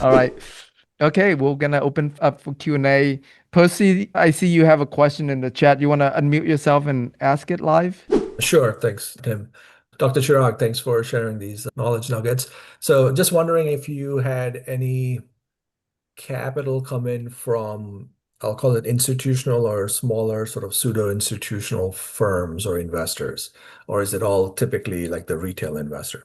All right. Okay, we're gonna open up for Q&A. Percy, I see you have a question in the chat. You want to unmute yourself and ask it live? Sure, thanks, Tim. Dr. Chirag, thanks for sharing these knowledge nuggets. So just wondering if you had any capital come in from, I'll call it institutional or smaller sort of pseudo-institutional firms or investors, or is it all typically like the retail investor?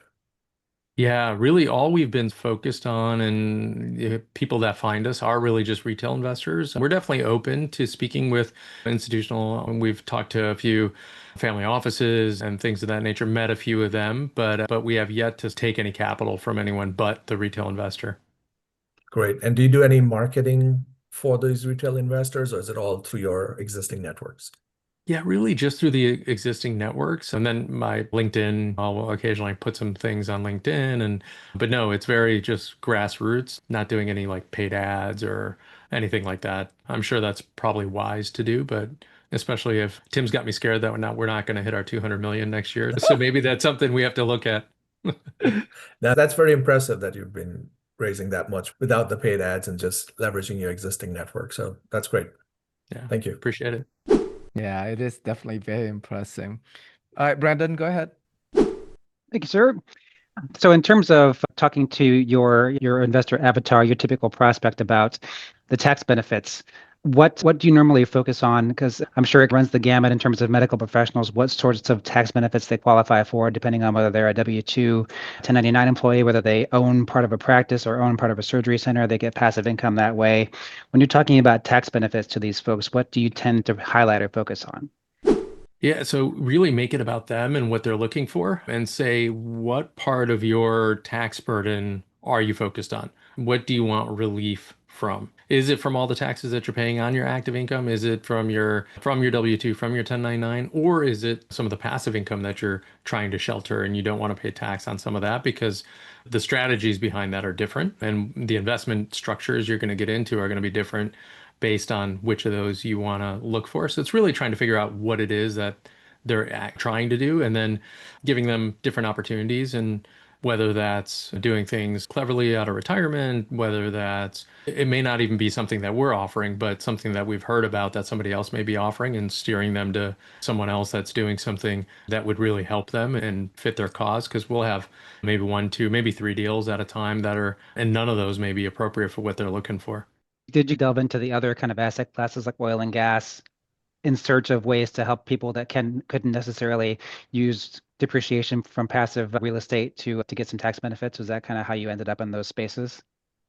Yeah, really all we've been focused on and people that find us are really just retail investors. We're definitely open to speaking with institutional. We've talked to a few family offices and things of that nature, met a few of them, but we have yet to take any capital from anyone but the retail investor. Great. And do you do any marketing for these retail investors, or is it all through your existing networks? Yeah, really just through the existing networks. And then my LinkedIn, I'll occasionally put some things on LinkedIn but no, it's very just grassroots, not doing any like paid ads or anything like that. I'm sure that's probably wise to do, but especially if Tim's got me scared that we're not going to hit our 200 million next year. So maybe that's something we have to look at. Now, that's very impressive that you've been raising that much without the paid ads and just leveraging your existing network. So that's great. Yeah, Thank you. appreciate it. Yeah, it is definitely very impressive. All right, Brandon, go ahead. Thank you, sir. So in terms of talking to your investor avatar, your typical prospect about the tax benefits, what do you normally focus on? Because I'm sure it runs the gamut in terms of medical professionals, what sorts of tax benefits they qualify for, depending on whether they're a W-2, 1099 employee, whether they own part of a practice or own part of a surgery center, they get passive income that way. When you're talking about tax benefits to these folks, what do you tend to highlight or focus on? Yeah, so really make it about them and what they're looking for and say, what part of your tax burden are you focused on? What do you want relief from? Is it from all the taxes that you're paying on your active income? Is it from your W-2, from your 1099, or is it some of the passive income that you're trying to shelter and you don't want to pay tax on some of that because the strategies behind that are different and the investment structures you're going to get into are going to be different based on which of those you want to look for. So it's really trying to figure out what it is that they're trying to do and then giving them different opportunities and whether that's doing things cleverly out of retirement, whether that's it may not even be something that we're offering, but something that we've heard about that somebody else may be offering and steering them to someone else that's doing something that would really help them and fit their cause. Because we'll have maybe one, two, maybe three deals at a time that are, and none of those may be appropriate for what they're looking for. Did you delve into the other kind of asset classes like oil and gas in search of ways to help people that couldn't necessarily use depreciation from passive real estate to get some tax benefits? Was that kind of how you ended up in those spaces?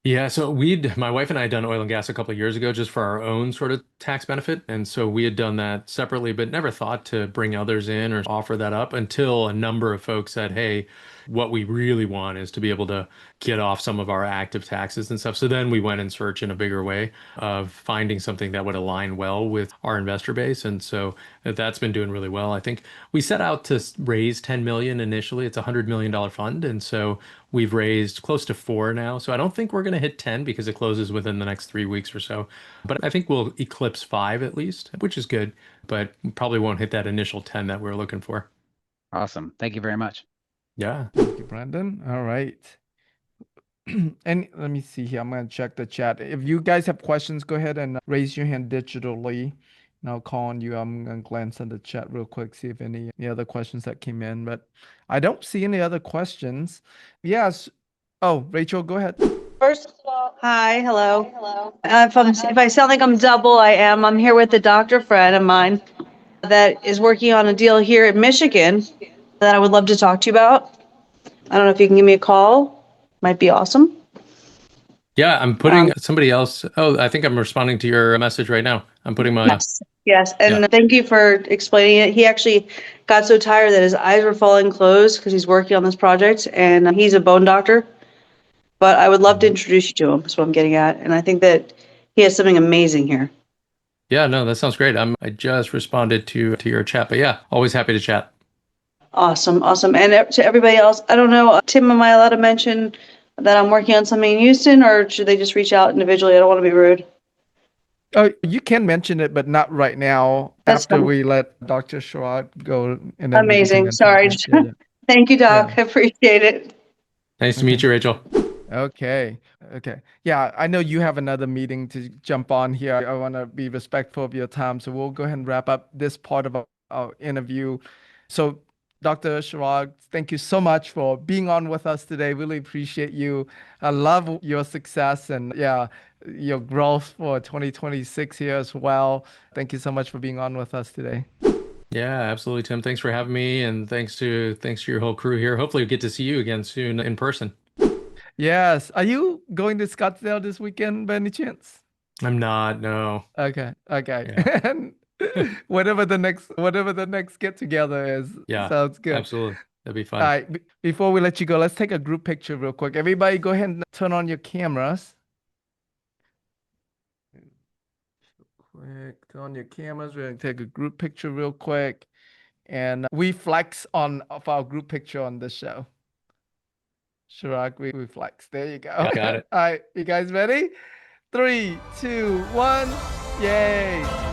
Yeah, so my wife and I had done oil and gas a couple of years ago just for our own sort of tax benefit. And so we had done that separately, but never thought to bring others in or offer that up until a number of folks said, hey, what we really want is to be able to get off some of our active taxes and stuff. So then we went in search in a bigger way of finding something that would align well with our investor base. And so that's been doing really well. I think we set out to raise 10 million initially. It's a $100 million fund. And so we've raised close to four now. So I don't think we're going to hit 10 because it closes within the next 3 weeks or so. But I think we'll eclipse five at least, which is good, but probably won't hit that initial 10 that we're looking for. Awesome. Thank you very much. Yeah. Thank you, Brandon. All right. And let me see here. I'm going to check the chat. If you guys have questions, go ahead and raise your hand digitally. And I'll call on you. I'm going to glance at the chat real quick, see if any other questions that came in. But I don't see any other questions. Yes. Oh, Rachel, go ahead. First of all, hi, hello. If I sound like I'm double, I am. I'm here with a doctor friend of mine that is working on a deal here in Michigan that I would love to talk to you about. I don't know if you can give me a call. Might be awesome. Yeah, I'm putting somebody else. Oh, I think I'm responding to your message right now. I'm putting my, Yes, and yeah. thank you for explaining it. He actually got so tired that his eyes were falling closed because he's working on this project, and he's a bone doctor. But I would love to introduce you to him. That's what I'm getting at, and I think that he has something amazing here. Yeah, no, that sounds great. I just responded to your chat, but yeah, always happy to chat. Awesome, awesome. And to everybody else, I don't know, Tim, am I allowed to mention that I'm working on something in Houston, or should they just reach out individually? I don't want to be rude. Oh, you can mention it, but not right now. That's After fine. we let Dr. Sharad go, and then we can Amazing. mention Sorry. it. Yeah, Thank you, yeah. Doc. I appreciate it. Nice to Okay. meet you, Rachel. Okay. Okay. Yeah, I know you have another meeting to jump on here. I want to be respectful of your time. So we'll go ahead and wrap up this part of our interview. So, Dr. Chirag, thank you so much for being on with us today. Really appreciate you. I love your success and yeah, your growth for 2026 here as well. Thank you so much for being on with us today. Yeah, absolutely, Tim. Thanks for having me, and thanks to your whole crew here. Hopefully, we get to see you again soon in person. Yes. Are you going to Scottsdale this weekend by any chance? I'm not, no. Okay. Okay. Yeah. And whatever the next get together is, Yeah, sounds good. absolutely. That'd be All fun. right. Before we let you go, let's take a group picture real quick. Everybody, go ahead and turn on your cameras. Quick, turn on your cameras. We're gonna take a group picture real quick, and we flex on of our group picture on this show. Chirag, we flex. There you go. Got it. All right, you guys ready? 3, 2, 1. Yay!